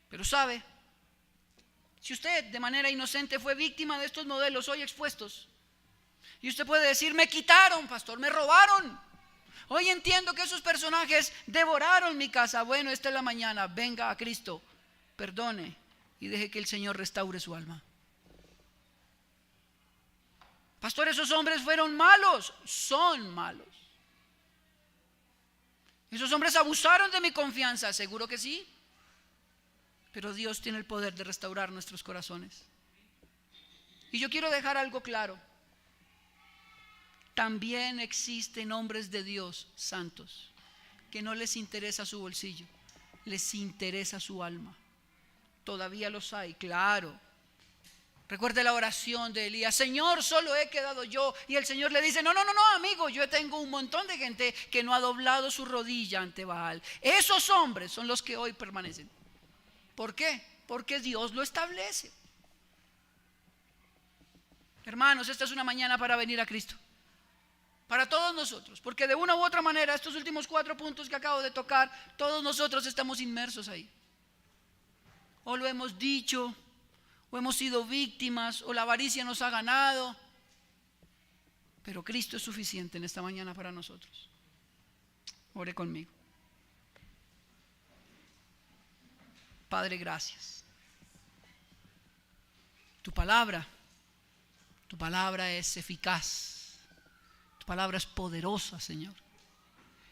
Speaker 1: Pero sabe, si usted de manera inocente fue víctima de estos modelos hoy expuestos, y usted puede decir: me quitaron, pastor, me robaron. Hoy entiendo que esos personajes devoraron mi casa. Bueno, esta es la mañana, venga a Cristo, perdone y deje que el Señor restaure su alma. Pastor, esos hombres fueron malos, son malos. Esos hombres abusaron de mi confianza, seguro que sí. Pero Dios tiene el poder de restaurar nuestros corazones. Y yo quiero dejar algo claro. También existen hombres de Dios santos que no les interesa su bolsillo, les interesa su alma. Todavía los hay, claro. Recuerde la oración de Elías: Señor, solo he quedado yo. Y el Señor le dice: no, amigo, yo tengo un montón de gente que no ha doblado su rodilla ante Baal. Esos hombres son los que hoy permanecen. ¿Por qué? Porque Dios lo establece. Hermanos, esta es una mañana para venir a Cristo. Para todos nosotros, porque de una u otra manera estos últimos 4 puntos que acabo de tocar, todos nosotros estamos inmersos ahí. O lo hemos dicho, o hemos sido víctimas, o la avaricia nos ha ganado. Pero Cristo es suficiente en esta mañana para nosotros. Ore conmigo. Padre, gracias. Tu palabra es eficaz. Tu palabra es poderosa, Señor.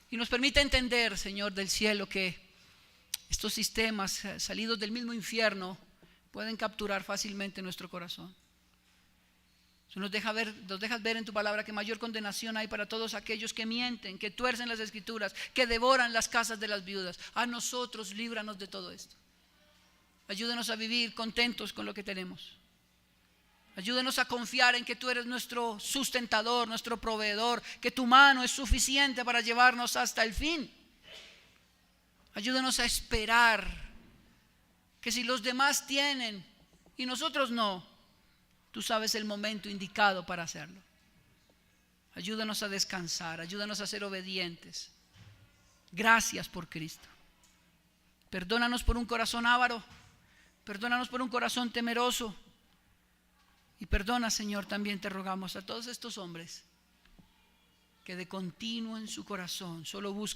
Speaker 1: Y nos permite entender, Señor del cielo, que estos sistemas salidos del mismo infierno pueden capturar fácilmente nuestro corazón. Nos dejas ver en tu palabra que mayor condenación hay para todos aquellos que mienten, que tuercen las escrituras, que devoran las casas de las viudas. A nosotros, líbranos de todo esto. Ayúdanos a vivir contentos con lo que tenemos. Ayúdanos a confiar en que tú eres nuestro sustentador, nuestro proveedor, que tu mano es suficiente para llevarnos hasta el fin. Ayúdanos a esperar que si los demás tienen y nosotros no, tú sabes el momento indicado para hacerlo. Ayúdanos a descansar, ayúdanos a ser obedientes. Gracias por Cristo. Perdónanos por un corazón avaro, perdónanos por un corazón temeroso. Y perdona, Señor, también te rogamos a todos estos hombres que de continuo en su corazón solo buscan